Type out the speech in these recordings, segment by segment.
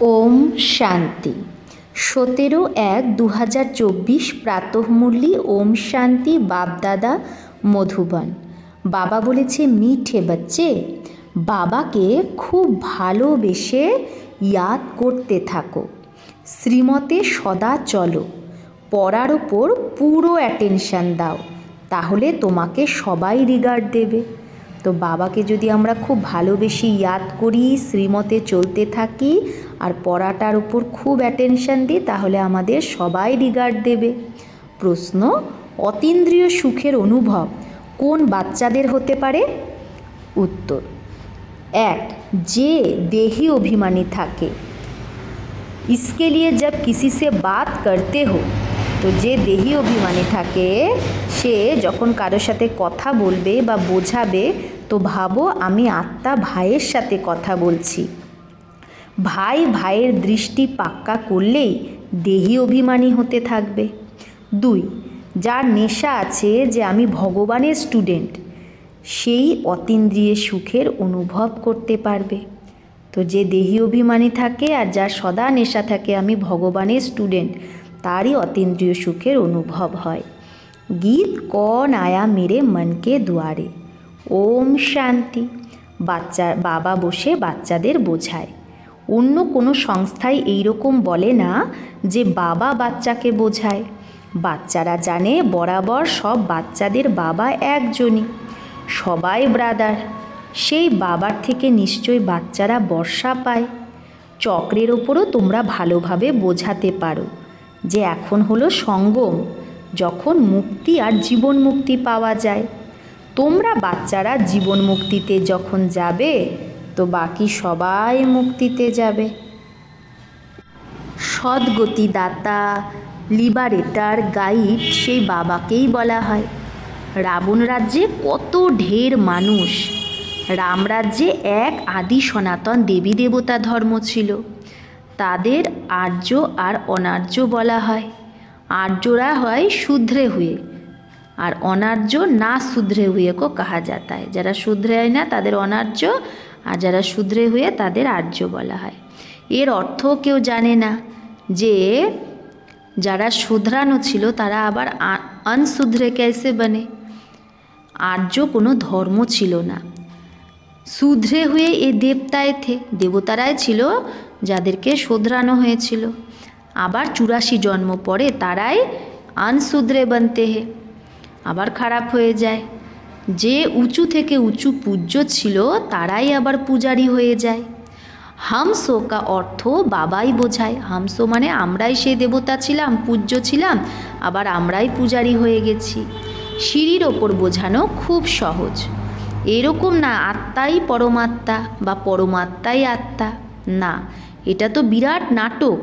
ওম শান্তি 17/1/2024 প্রাতঃমুরলি ওম শান্তি বাপদাদা মধুবন। বাবা বলেছে, মিঠে বাচ্চে, বাবাকে খুব ভালোবেসে ইয়াদ করতে থাকো, শ্রীমতে সদা চলো, পড়ার ওপর পুরো অ্যাটেনশান দাও, তাহলে তোমাকে সবাই রিগার্ড দেবে। তো বাবাকে যদি আমরা খুব ভালোবেসে ইয়াদ করি, শ্রীমতে চলতে থাকি আর পড়াটার উপর খুব অ্যাটেনশান দিই, তাহলে আমাদের সবাই রিগার্ড দেবে। প্রশ্ন, অতীন্দ্রিয় সুখের অনুভব কোন বাচ্চাদের হতে পারে? উত্তর, 1. যে দেহি অভিমানী থাকে। इसके लिए जब किसी से बात करते हो, তো যে দেহি অভিমানী থাকে সে যখন কারোর সাথে কথা বলবে বা বোঝাবে, তো ভাবো আমি আত্মা ভাইয়ের সাথে কথা বলছি। ভাই ভাইয়ের দৃষ্টি পাক্কা করলেই দেহি অভিমানী হতে থাকবে। 2. যার নেশা আছে যে আমি ভগবানের স্টুডেন্ট, সেই অতীন্দ্রিয় সুখের অনুভব করতে পারবে। তো যে দেহি অভিমানী থাকে আর যার সদা নেশা থাকে আমি ভগবানের স্টুডেন্ট, তারই অতীন্দ্রিয় সুখের অনুভব হয়। গীত কন আয়া মেরে মনকে দুয়ারে। ওম শান্তি। বাবা বসে বাচ্চাদের বোঝায়। অন্য কোনো সংস্থায় এইরকম বলে না যে বাবা বাচ্চাকে বোঝায়। বাচ্চারা জানে বরাবর সব বাচ্চাদের বাবা একজনই, সবাই ব্রাদার। সেই বাবার থেকে নিশ্চয়ই বাচ্চারা বর্ষা পায়। চক্রের ওপরও তোমরা ভালোভাবে বোঝাতে পারো যে এখন হলো সঙ্গম, যখন মুক্তি আর জীবন মুক্তি পাওয়া যায়। তোমরা বাচ্চারা জীবন মুক্তিতে যখন যাবে, তো বাকি সবাই মুক্তিতে যাবে। সদ্গতিদাতা, লিবারেটার, গাইড সেই বাবাকেই বলা হয়। রাবণ রাজ্যে কত ঢের মানুষ। রামরাজ্যে এক আদি সনাতন দেবী দেবতা ধর্ম ছিল। তাদের আর্য আর অনার্য বলা হয়। आर्यरा হয় শুধরে হুয়ে আর অনার্য না শুধরে হুয়ে কো কাহা যাতা है। যারা শুধরে হয় না তাদের অনার্য, আর যারা শুধরে হুয়ে তাদের আর্য বলা হয়। এর অর্থ কেউ জানে না যে যারা শুধরানো ছিল তারা আবার অনশুধরে कैसे बने। আর্য কোনো ধর্ম ছিল না। শুধরে হুয়ে এ দেবতায় থে, দেবতারাই ছিল যাদেরকে শোধরানো হয়েছিল। আবার 84 জন্ম পরে তারাই আনশুধরে বানতে হে, আবার খারাপ হয়ে যায়। যে উঁচু থেকে উঁচু পূজ্য ছিল তারাই আবার পূজারী হয়ে যায়। হামসো কা অর্থ বাবাই বোঝায়। হামসো মানে আমরাই সেই দেবতা ছিলাম, পূজ্য ছিলাম, আবার আমরাই পূজারী হয়ে গেছি। সিঁড়ির ওপর বোঝানো খুব সহজ। এরকম না আত্মাই পরমাত্মা বা পরমাত্মাই আত্মা, না, এটা তো বিরাট নাটক।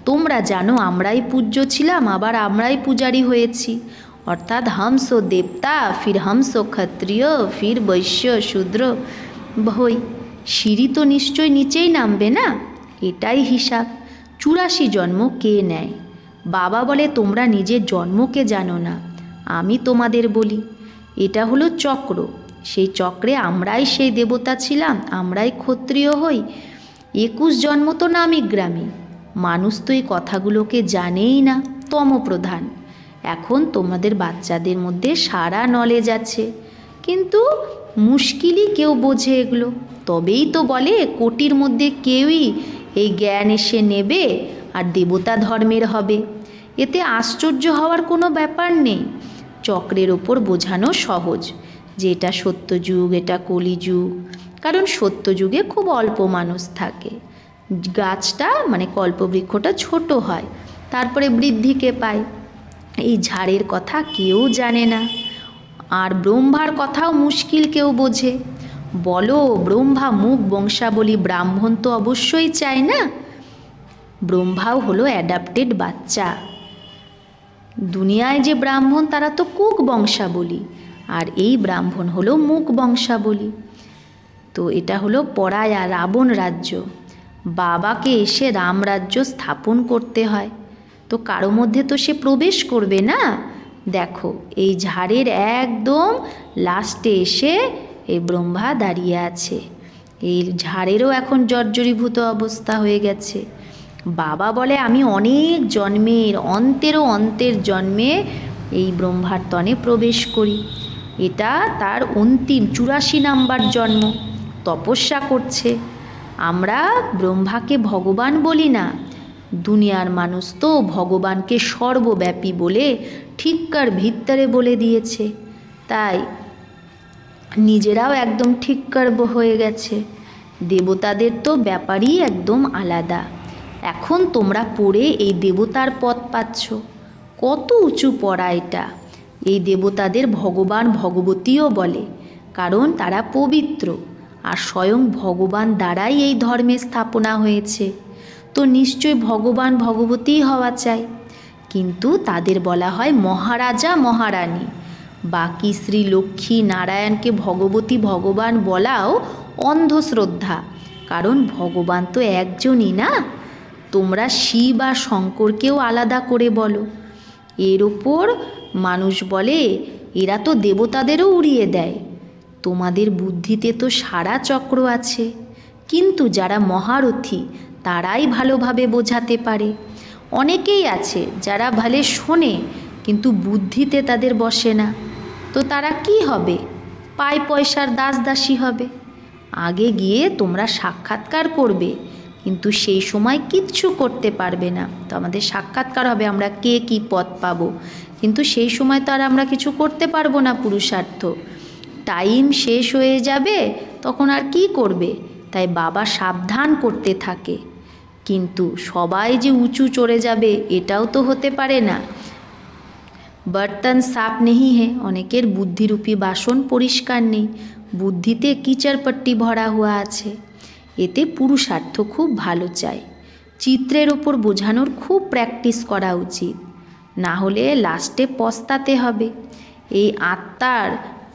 তোমরা জানো আমরাই পূজ্য ছিলাম, আবার আমরাই পূজারী হয়েছি। অর্থাৎ হামসো দেবতা, ফির হামসো ক্ষত্রিয়, ফির বৈশ্য শূদ্র। ভই সিঁড়ি তো নিশ্চয় নিচেই নামবে না, এটাই হিসাব। 84 জন্ম কে নেয়? বাবা বলে তোমরা নিজের জন্মকে জানো না, আমি তোমাদের বলি। এটা হলো চক্র। সেই চক্রে আমরাই সেই দেবতা ছিলাম, আমরাই ক্ষত্রিয় হই। 21 জন্ম তো নামি গ্রামী। মানুষ তো এই কথাগুলোকে জানেই না, তমপ্রধান। এখন তোমাদের বাচ্চাদের মধ্যে সারা নলেজ আছে, কিন্তু মুশকিলই কেউ বোঝে এগুলো। তবেই তো বলে কোটির মধ্যে কেউই এই জ্ঞান এসে নেবে আর দেবতা ধর্মের হবে। এতে আশ্চর্য হওয়ার কোনো ব্যাপার নেই। চক্রের ওপর বোঝানো সহজ যে এটা সত্যযুগ, এটা কলিযুগ। কারণ সত্যযুগে খুব অল্প মানুষ থাকে, গাছটা মানে কল্পবৃক্ষটা ছোট হয়, তারপরে বৃদ্ধিকে পায়। এই ঝাড়ের কথা কেউ জানে না। আর ব্রহ্মার কথাও মুশকিল কেউ বোঝে। বলো ব্রহ্মা মুখ বংশাবলী, ব্রাহ্মণ তো অবশ্যই চায় না। ব্রহ্মাও হলো অ্যাডাপ্টেড বাচ্চা। দুনিয়ায় যে ব্রাহ্মণ তারা তো কুক বংশাবলী, আর এই ব্রাহ্মণ হলো মুখ বংশাবলী। তো এটা হলো পরায়া রাবণ রাজ্য। বাবাকে এসে রামরাজ্য স্থাপন করতে হয়, তো কারো মধ্যে তো সে প্রবেশ করবে না। দেখো এই ঝাড়ের একদম লাস্টে এসে এই ব্রহ্মা দাঁড়িয়ে আছে। এই ঝাড়েরও এখন জর্জরীভূত অবস্থা হয়ে গেছে। বাবা বলে আমি অনেক জন্মের অন্তেরও অন্তের জন্মে এই ব্রহ্মার তনে প্রবেশ করি। এটা তার অন্তিম 84 নাম্বার জন্ম, তপস্যা করছে। আমরা ব্রহ্মাকে ভগবান বলি না, দুনিয়ার মানুষ তো ভগবানকে সর্বব্যাপী বলে ঠিককার ভিতরে বলে দিয়েছে, তাই নিজেরাও একদম ঠিককার হয়ে গেছে। দেবতাদের তো ব্যাপারই একদম আলাদা। এখন তোমরা পড়ে এই দেবতার পথ পাচ্ছ, কত উঁচু পড়া এটা। এই দেবতাদের ভগবান ভগবতীও বলে, কারণ তারা পবিত্র, আর স্বয়ং ভগবান দ্বারাই এই ধর্মের স্থাপনা হয়েছে, তো নিশ্চয় ভগবান ভগবতীই হওয়া চাই। কিন্তু তাদের বলা হয় মহারাজা মহারানী। বাকি শ্রী লক্ষ্মী নারায়ণকে ভগবতী ভগবান বলাও অন্ধশ্রদ্ধা, কারণ ভগবান তো একজনই না। তোমরা শিব আর শঙ্করকেও আলাদা করে বলো। এর ওপর মানুষ বলে এরা তো দেবতাদেরও উড়িয়ে দেয়। তোমাদের বুদ্ধিতে তো সারা চক্র আছে, কিন্তু যারা মহারথী তারাই ভালোভাবে বোঝাতে পারে। অনেকেই আছে যারা ভালো শোনে কিন্তু বুদ্ধিতে তাদের বসে না, তো তারা কি হবে? পায় পয়সার দাস দাসী হবে। আগে গিয়ে তোমরা সাক্ষাৎকার করবে, কিন্তু সেই সময় কিচ্ছু করতে পারবে না। তো আমাদের সাক্ষাৎকার হবে, আমরা কে কী পদ পাবো, কিন্তু সেই সময় তো আর আমরা কিছু করতে পারবো না পুরুষার্থ। টাইম শেষ হয়ে যাবে, তখন আর কি করবে? তাই বাবা সাবধান করতে থাকে। কিন্তু সবাই যে উঁচু চড়ে যাবে এটাও তো হতে পারে না। বর্তন সাফ নেই হে, অনেকের বুদ্ধিরূপী বাসন পরিষ্কার নেই, বুদ্ধিতে কিচড়পট্টি ভরা হুয়া আছে। এতে পুরুষার্থ খুব ভালো চাই। চিত্রের ওপর বোঝানোর খুব প্র্যাকটিস করা উচিত, না হলে লাস্টে পস্তাতে হবে। এই আত্মার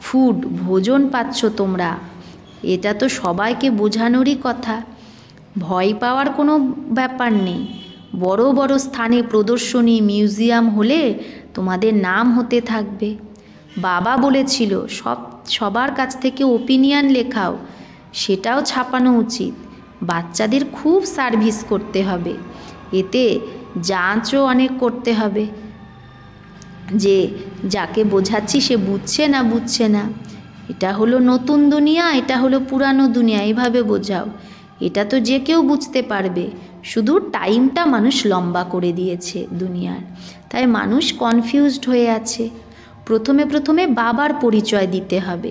ফুড ভোজন পাচ্ছ তোমরা, এটা তো সবাইকে বোঝানোরই কথা। ভয় পাওয়ার কোনো ব্যাপার নেই। বড় বড় স্থানে প্রদর্শনী মিউজিয়াম হলে তোমাদের নাম হতে থাকবে। বাবা বলেছিল সবার কাছ থেকে ওপিনিয়ন লেখাও, সেটাও ছাপানো উচিত। বাচ্চাদের খুব সার্ভিস করতে হবে, এতে যাঞ্চও অনেক করতে হবে যে যাকে বোঝাচ্ছি সে বুঝছে না বুঝছে না। এটা হলো নতুন দুনিয়া, এটা হলো পুরানো দুনিয়া, এইভাবে বোঝাও। এটা তো যে কেউ বুঝতে পারবে, শুধু টাইমটা মানুষ লম্বা করে দিয়েছে দুনিয়ার, তাই মানুষ কনফিউজড হয়ে আছে। প্রথমে বাবার পরিচয় দিতে হবে।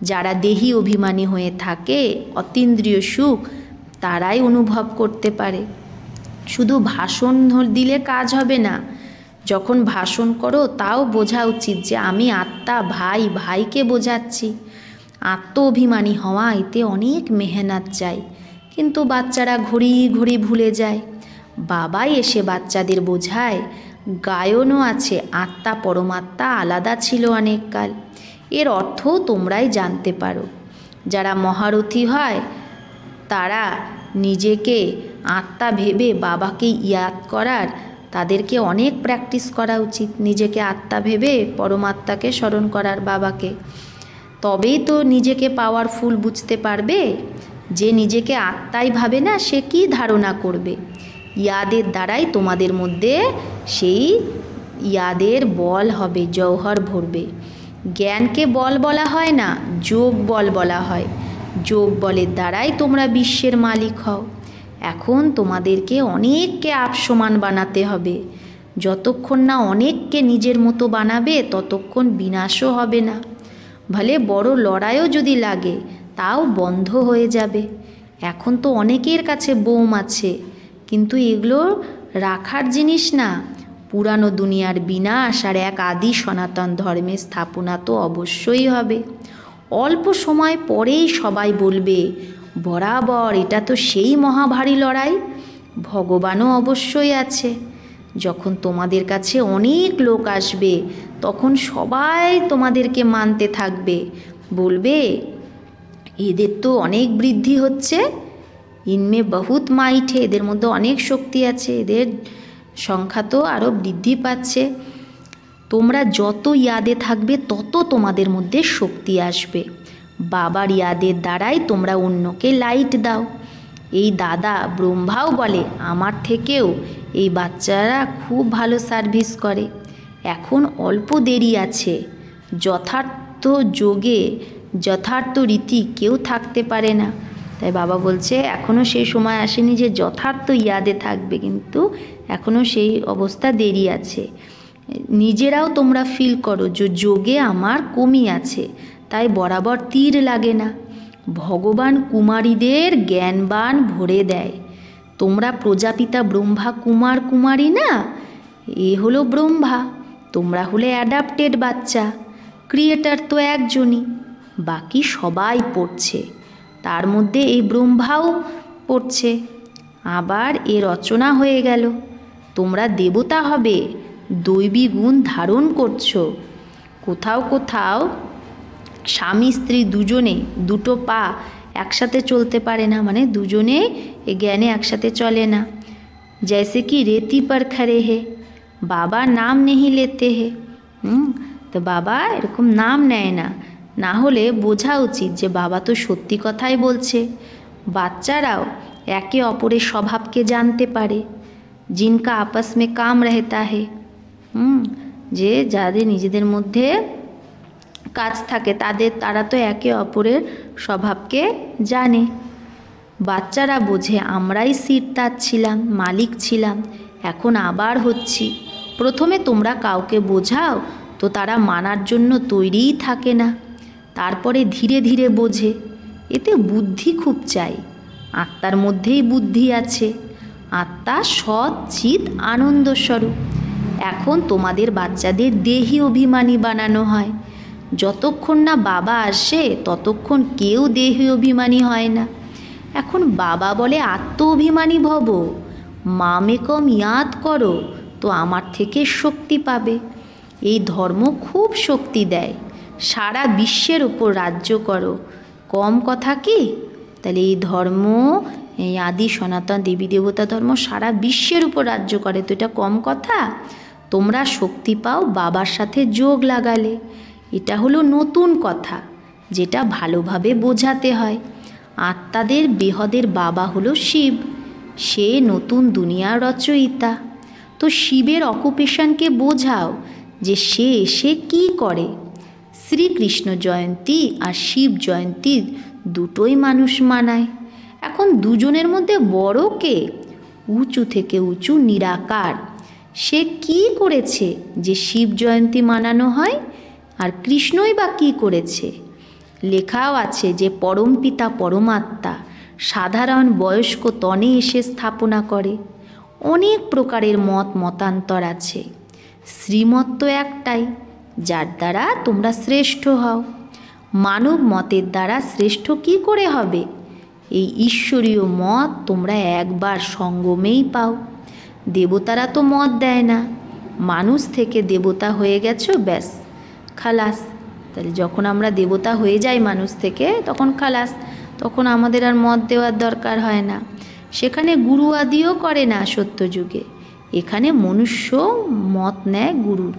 যারা দেহি অভিমানী হয়ে থাকে, অতীন্দ্রিয় সুখ তারাই অনুভব করতে পারে। শুধু ভাষণ দিলে কাজ হবে না, যখন ভাষণ করো তাও বোঝা উচিত যে আমি আত্মা, ভাইকে বোঝাচ্ছি। আত্ম অভিমানী হওয়া এতে অনেক মেহনত চাই, কিন্তু বাচ্চারা ঘড়ি ভুলে যায়। বাবাই এসে বাচ্চাদের বোঝায়। গায়নও আছে, আত্মা পরমাত্মা আলাদা ছিল অনেককাল। এর অর্থ তোমরাই জানতে পারো। যারা মহারথী হয় তারা নিজেকে আত্মা ভেবে বাবাকে ইয়াদ করার, তাদেরকে অনেক প্র্যাকটিস করা উচিত। নিজেকে আত্মা ভেবে পরমাত্মাকে স্মরণ করার, বাবাকে। তবেই তো নিজেকে পাওয়ারফুল বুঝতে পারবে। যে নিজেকে আত্মাই ভাবে না সে কি ধারণা করবে? ইয়াদের দ্বারাই তোমাদের মধ্যে সেই ইয়াদের বল হবে, জৌহর ভরবে। জ্ঞানকে বল বলা হয় না, যোগ বল বলা হয়। যোগ বলের দ্বারাই তোমরা বিশ্বের মালিক হও। এখন তোমাদেরকে অনেককে আপসমান বানাতে হবে। যতক্ষণ না অনেককে নিজের মতো বানাবে ততক্ষণ বিনাশও হবে না। ভলে বড় লড়াইও যদি লাগে তাও বন্ধ হয়ে যাবে। এখন তো অনেকের কাছে বোম আছে, কিন্তু এগুলো রাখার জিনিস না। পুরানো দুনিয়ার বিনাশ আর এক আদি সনাতন ধর্মের স্থাপনা তো অবশ্যই হবে। অল্প সময় পরেই সবাই বলবে বরাবর এটা তো সেই মহাভারী লড়াই। ভগবানও অবশ্যই আছে। যখন তোমাদের কাছে অনেক লোক আসবে তখন সবাই তোমাদেরকে মানতে থাকবে, বলবে এদের তো অনেক বৃদ্ধি হচ্ছে, ইনমে বহুত মাইট হে, এদের মধ্যে অনেক শক্তি আছে, এদের সংখ্যা তো আরও বৃদ্ধি পাচ্ছে। তোমরা যত ইয়াদে থাকবে তত তোমাদের মধ্যে শক্তি আসবে। বাবার ইয়াদের দ্বারাই তোমরা অন্যকে লাইট দাও। এই দাদা ব্রহ্মাও বলে আমার থেকেও এই বাচ্চারা খুব ভালো সার্ভিস করে, এখন অল্প দেরি আছে। যথার্থ যোগে যথার্থ রীতি কেউ থাকতে পারে না। তাই বাবা বলছে এখনও সেই সময় আসেনি যে যথার্থ ইয়াদে থাকবে, কিন্তু এখনও সেই অবস্থা দেরি আছে। নিজেরাও তোমরা ফিল করো যে যোগে আমার কমি আছে, তাই বরাবর তীর লাগে না। ভগবান কুমারীদের জ্ঞানবান ভরে দেয়। তোমরা প্রজাপিতা ব্রহ্মা কুমার কুমারী না, এ হলো ব্রহ্মা, তোমরা হলে অ্যাডাপ্টেড বাচ্চা। ক্রিয়েটার তো একজনই, বাকি সবাই পড়ছে, তার মধ্যে এই ব্রহ্মাও পড়ছে। আবার এ রচনা হয়ে গেল, তোমরা দেবতা হবে, দৈবী গুণ ধারণ করছো। কোথাও কোথাও স্বামী স্ত্রী দুজনে দুটো পা একসাথে চলতে পারে না, মানে দুজনে এ জ্ঞানে একসাথে চলে না। जैसे कि रेती पर खड़े है, বাবা নাম নেহি লেতে হে। তো বাবা এরকম নাম নেয় না, না হলে বোঝা উচিত যে বাবা তো সত্যি কথাই বলছে। বাচ্চারাও একে অপরের স্বভাবকে জানতে পারে। জিনকা আপস মে কাম রহতা হে, যে যাদের নিজেদের মধ্যে কাজ থাকে তারা তো একে অপরের স্বভাবকে জানে। বাচ্চারা বোঝে আমরাই সিরতাজ ছিলাম, মালিক ছিলাম, এখন আবার হচ্ছি। প্রথমে তোমরা কাউকে বোঝাও তো তারা মানার জন্য তৈরিই থাকে না, তারপরে ধীরে ধীরে বোঝে। এতে বুদ্ধি খুব চাই, আত্মার মধ্যেই বুদ্ধি আছে। আত্মা সৎ চিৎ আনন্দস্বরূপ। এখন তোমাদের বাচ্চাদের দেহি অভিমানী বানানো হয়। যতক্ষণ না বাবা আসে ততক্ষণ কেউ দেহি অভিমানী হয় না। এখন বাবা বলে আত্ম অভিমানী ভব, মামেকম ইয়াদ করো তো আমার থেকে শক্তি পাবে। এই ধর্ম খুব শক্তি দেয়, সারা বিশ্বের উপর রাজ্য করো, কম কথা কি? তাহলে এই ধর্ম, এই আদি সনাতন দেবী দেবতা ধর্ম সারা বিশ্বের উপর রাজ্য করে, তো এটা কম কথা? তোমরা শক্তি পাও বাবার সাথে যোগ লাগালে। এটা হলো নতুন কথা, যেটা ভালোভাবে বোঝাতে হয়। আত্মাদের বেহদের বাবা হলো শিব, সে নতুন দুনিয়ার রচয়িতা। তো শিবের অকুপেশনকে বোঝাও যে সে কী করে। শ্রীকৃষ্ণ জয়ন্তী আর শিব জয়ন্তী দুটোই মানুষ মানায়। এখন দুজনের মধ্যে বড় কে? উঁচু থেকে উঁচু নিরাকার। সে কি করেছে যে শিব জয়ন্তী মানানো হয়? আর কৃষ্ণই বা কী করেছে? লেখাও আছে যে পরমপিতা পরমাত্মা সাধারণ বয়স্ক তনে এসে স্থাপনা করে। অনেক প্রকারের মতান্তর আছে, শ্রীমত তো একটাই, যার দ্বারা তোমরা শ্রেষ্ঠ হও। মানব মতের দ্বারা শ্রেষ্ঠ কি করে হবে? এই ঈশ্বরীয় মত তোমরা একবার সঙ্গমেই পাও। দেবতারা তো মত দেয় না, মানুষ থেকে দেবতা হয়ে গেছো, ব্যাস খালাস। তাহলে যখন আমরা দেবতা হয়ে যাই মানুষ থেকে, তখন খালাস, তখন আমাদের আর মত দেওয়ার দরকার হয় না। সেখানে গুরু আদিও করে না সত্যযুগে, এখানে মনুষ্য মত নেয় গুরুর,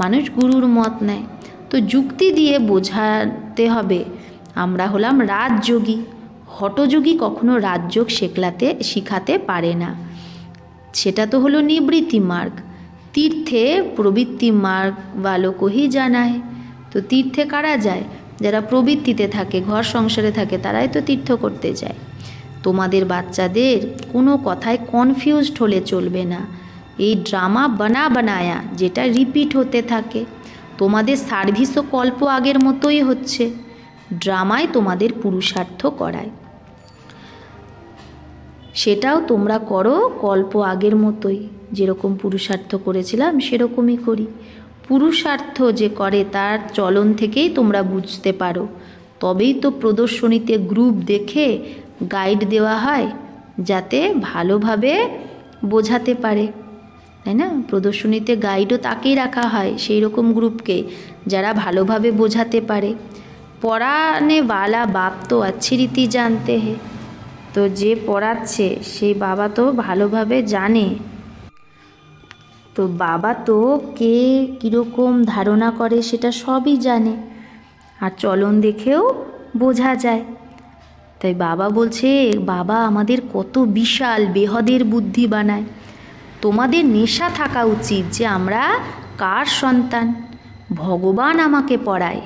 মানুষ গুরুর মত নেয়। তো যুক্তি দিয়ে বোঝাতে হবে আমরা হলাম রাজযোগী। হঠযোগী কখনো রাজযোগ শিখাতে পারে না, সেটা তো হলো নিবৃত্তি মার্গ। তীর্থে প্রবৃত্তি মার্গ वालों को ही जाना है। তো তীর্থে কারা যায়? যারা প্রবৃত্তিতে থাকে, ঘর সংসারে থাকে, তারাই তো তীর্থ করতে যায়। তোমাদের বাচ্চাদের কোনো কথায় কনফিউজড হলে চলবে না। এই ড্রামা বানায়া যেটা রিপিট হতে থাকে, তোমাদের সার্ভিসও কল্প আগের মতোই হচ্ছে। ড্রামায় তোমাদের পুরুষার্থ করায়, সেটাও তোমরা করো কল্প আগের মতোই। যেরকম পুরুষার্থ করেছিলাম সেরকমই করি। পুরুষার্থ যে করে তার চলন থেকেই তোমরা বুঝতে পারো। তবেই তো প্রদর্শনীতে গ্রুপ দেখে গাইড দেওয়া হয়, যাতে ভালোভাবে বোঝাতে পারে, তাই না? প্রদর্শনীতে গাইডও তাকেই রাখা হয়, সেই রকম গ্রুপকে, যারা ভালোভাবে বোঝাতে পারে। পড়ানে वाला बाप तो अच्छी रीति जानते हैं। তো যে পড়াচ্ছে সেই বাবা তো ভালোভাবে জানে। তো বাবা তো কে কীরকম ধারণা করে সেটা সবই জানে, আর চলন দেখেও বোঝা যায়। তাই বাবা বলছে, বাবা আমাদের কত বিশাল বেহদের বুদ্ধি বানায়। তোমাদের নেশা থাকা উচিত যে আমরা কার সন্তান। ভগবান আমাকে পড়ায়।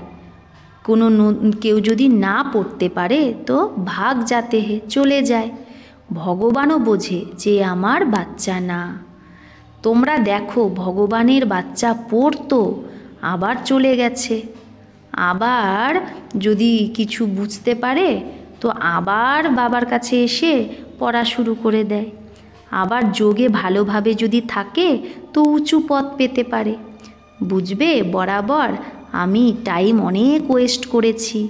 কেউ যদি না পড়তে পারে তো ভাগ যাতে হে, চলে যায়। ভগবানও বোঝে যে আমার বাচ্চা না। তোমরা দেখো, ভগবানের বাচ্চা পড়তো, আবার চলে গেছে। আবার যদি কিছু বুঝতে পারে তো আবার বাবার কাছে এসে পড়া শুরু করে দেয়। আবার যোগে ভালোভাবে যদি থাকে তো উঁচু পদ পেতে পারে। বুঝবে, বরাবর আমি টাইম অনেক ওয়েস্ট করেছি,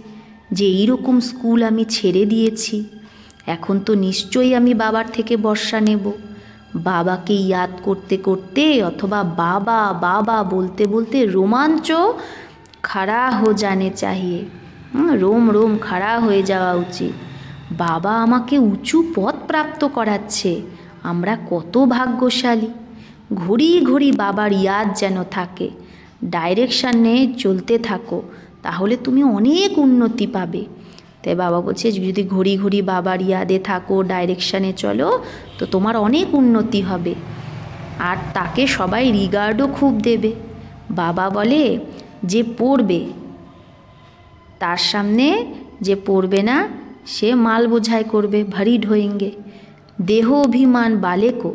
যে এইরকম স্কুল আমি ছেড়ে দিয়েছি। এখন তো নিশ্চয়ই আমি বাবার থেকে বর্ষা নেব। বাবাকে ইয়াদ করতে করতে অথবা বাবা বাবা বলতে বলতে রোমাঞ্চ খাড়া হো জানে চাহিয়ে, রোম রোম খাড়া হয়ে যাওয়া উচিত। বাবা আমাকে উঁচু পদ প্রাপ্ত করাচ্ছে, আমরা কত ভাগ্যশালী। ঘড়ি ঘড়ি বাবার ইয়াদ যেন থাকে। ডাইরেকশানে চলতে থাকো, তাহলে তুমি অনেক উন্নতি পাবে। তাই বাবা বলছে, যদি ঘড়ি ঘড়ি বাবার ইয়াদে থাকো, ডাইরেকশানে চলো, তো তোমার অনেক উন্নতি হবে। আর তাকে সবাই রিগার্ডও খুব দেবে। বাবা বলে, যে পড়বে তার সামনে, যে পড়বে না সে মাল বোঝাই করবে, ভারী ঢোয়েঙ্গে। দেহ অভিমান বালেকো,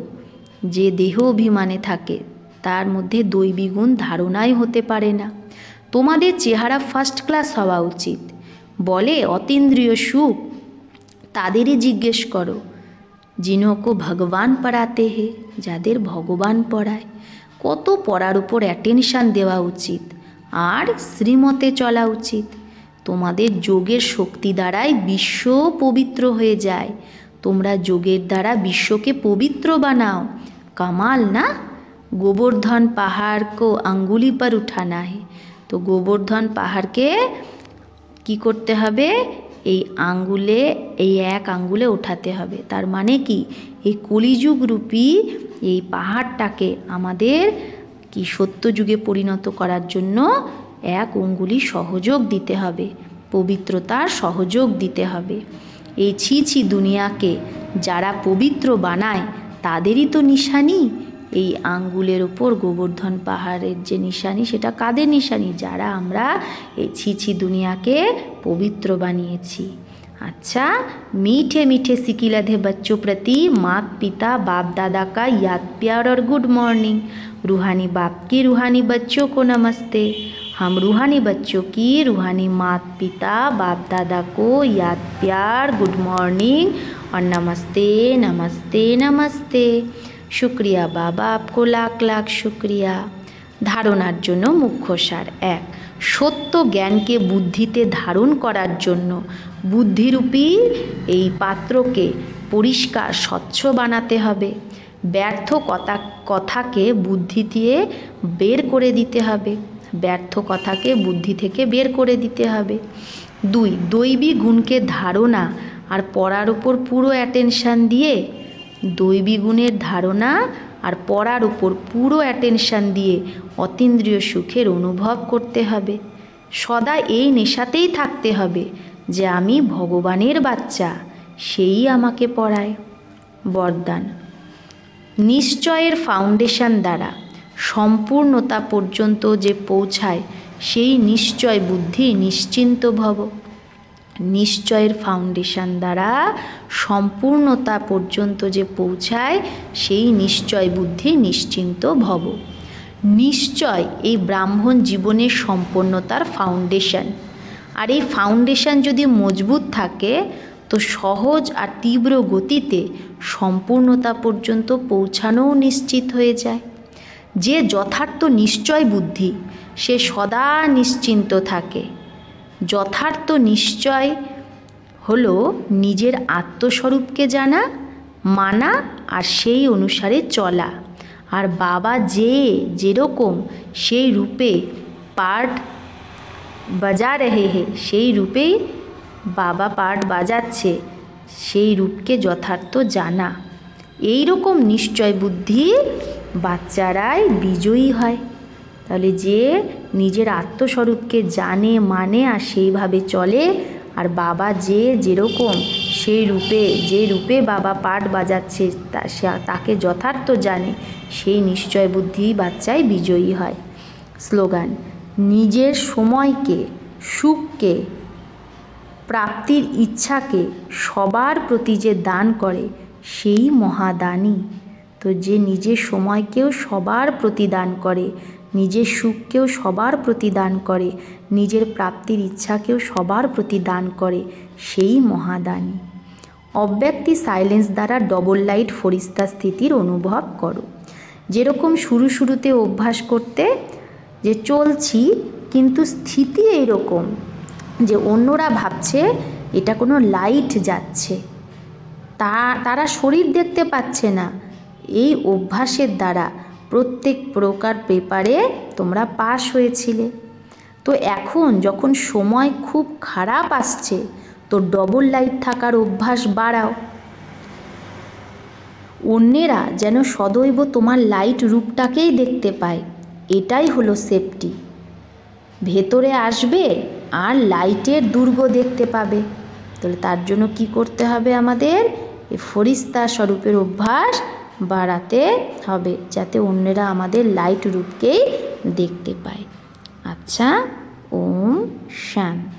যে দেহ অভিমানে থাকে তার মধ্যে দৈবী গুণ ধারণাই হতে পারে না। তোমাদের চেহারা ফার্স্ট ক্লাস হওয়া উচিত। বলে অতীন্দ্রিয় সুখ তাদেরই জিজ্ঞেস করো, জিনোকো ভগবান পড়াতে হে, যাদের ভগবান পড়ায়। কত পড়ার উপর অ্যাটেনশান দেওয়া উচিত আর শ্রীমতে চলা উচিত। তোমাদের যোগের শক্তি দ্বারাই বিশ্ব পবিত্র হয়ে যায়। তোমরা যোগের দ্বারা বিশ্বকে পবিত্র বানাও। কামাল না? গোবর্ধন পাহাড় কো আঙ্গুলি पर उठाना है। তো গোবর্ধন পাহাড়কে কি করতে হবে? এই আঙ্গুলে, এই এক আঙ্গুলে ওঠাতে হবে। তার মানে কি, এই কলিযুগ রূপী এই পাহাড়টাকে আমাদের কি সত্যযুগে পরিণত করার জন্য এক অঙ্গুলি সহযোগ দিতে হবে, পবিত্রতার সহযোগ দিতে হবে। এই ছি ছি দুনিয়াকে যারা পবিত্র বানায় তাদেরই তো নিশানি এই আঙ্গুলের ওপর গোবর্ধন পাহাড়ের যে নিশানি, সেটা কাদের নিশানি? যারা আমরা এই ছি ছি দুনিয়াকে পবিত্র বানিয়েছি। अच्छा, मीठे मीठे सिकिलधे बच्चों प्रति माता पिता बाप दादा का याद प्यार और गुड मॉर्निंग। रूहानी बाप की रूहानी बच्चों को नमस्ते। हम रूहानी बच्चों की रूहानी माता पिता बाप दादा को याद प्यार, गुड मॉर्निंग और नमस्ते नमस्ते नमस्ते। शुक्रिया बाबा, आपको लाख लाख शुक्रिया। ধারণার জন্য মুখ্য সার। 1. সত্য জ্ঞানকে বুদ্ধিতে ধারণ করার জন্য বুদ্ধিরূপী এই পাত্রকে পরিষ্কার স্বচ্ছ বানাতে হবে। ব্যর্থ কথাকে বুদ্ধি দিয়ে বের করে দিতে হবে। ব্যর্থ কথাকে বুদ্ধি থেকে বের করে দিতে হবে। 2. দৈবী গুণকে ধারণা আর পড়ার উপর পুরো অ্যাটেনশান দিয়ে, দৈবী গুণের ধারণা আর পড়ার উপর পুরো অ্যাটেনশান দিয়ে অতীন্দ্রিয় সুখের অনুভব করতে হবে। সদা এই নেশাতেই থাকতে হবে যে আমি ভগবানের বাচ্চা, সেই আমাকে পড়ায়। বরদান। নিশ্চয়ের ফাউন্ডেশন দ্বারা সম্পূর্ণতা পর্যন্ত যে পৌঁছায় সেই নিশ্চয় বুদ্ধি নিশ্চিন্ত ভব। নিশ্চয়ের ফাউন্ডেশন দ্বারা সম্পূর্ণতা পর্যন্ত যে পৌঁছায় সেই নিশ্চয় বুদ্ধি নিশ্চিন্ত ভব। নিশ্চয় এই ব্রাহ্মণ জীবনের সম্পূর্ণতার ফাউন্ডেশন। আর এই ফাউন্ডেশন যদি মজবুত থাকে তো সহজ আর তীব্র গতিতে সম্পূর্ণতা পর্যন্ত পৌঁছানোও নিশ্চিত হয়ে যায়। যে যথার্থ নিশ্চয় বুদ্ধি সে সদা নিশ্চিন্ত থাকে। যথার্থ নিশ্চয় হলো নিজের আত্মস্বরূপকে জানা, মানা আর সেই অনুসারে চলা। আর বাবা যেরকম সেই রূপে পার্ট বাজা রহে হে, সেই রূপেই বাবা পার্ট বাজাচ্ছে, সেই রূপকে যথার্থ জানা। এই রকম নিশ্চয় বুদ্ধি বাচ্চারাই বিজয়ী হয়। তাহলে যে নিজের আত্মস্বরূপকে জানে, মানে আর সেইভাবে চলে, আর বাবা যেরকম সেই রূপে যে রূপে বাবা পাঠ বাজাচ্ছে তাকে যথার্থ জানে, সেই নিশ্চয় বুদ্ধি বাচ্চাই বিজয়ী হয়। স্লোগান: নিজের সময়কে, সুখকে, প্রাপ্তির ইচ্ছাকে সবার প্রতি যে দান করে সেই মহাদানী। তো যে নিজের সময়কেও সবার প্রতি দান করে, নিজের সুখকেও সবার প্রতি দান করে, নিজের প্রাপ্তির ইচ্ছাকেও সবার প্রতি দান করে, সেই মহাদানী। অব্যক্তি সাইলেন্স দ্বারা ডবল লাইট ফরিস্তা স্থিতির অনুভব করো। যেরকম শুরুতে অভ্যাস করতে যে চলছি, কিন্তু স্থিতি এইরকম যে অন্যরা ভাবছে এটা কোনো লাইট যাচ্ছে, তারা শরীর দেখতে পাচ্ছে না। এই অভ্যাসের দ্বারা প্রত্যেক প্রকার পেপারে তোমরা পাস হয়েছিলে। তো এখন যখন সময় খুব খারাপ আসছে, তো ডবল লাইট থাকার অভ্যাস বাড়াও। অন্যেরা যেন সদৈব তোমার লাইট রূপটাকেই দেখতে পায়, এটাই হলো সেফটি। ভেতরে আসবে আর লাইটের দুর্গ দেখতে পাবে। তাহলে তার জন্য কি করতে হবে? আমাদের এই ফরিস্তা স্বরূপের অভ্যাস বাড়াতে হবে, যাতে অন্যেরা আমাদের লাইট রূপকেই দেখতে পায়। আচ্ছা, ওম শান্তি।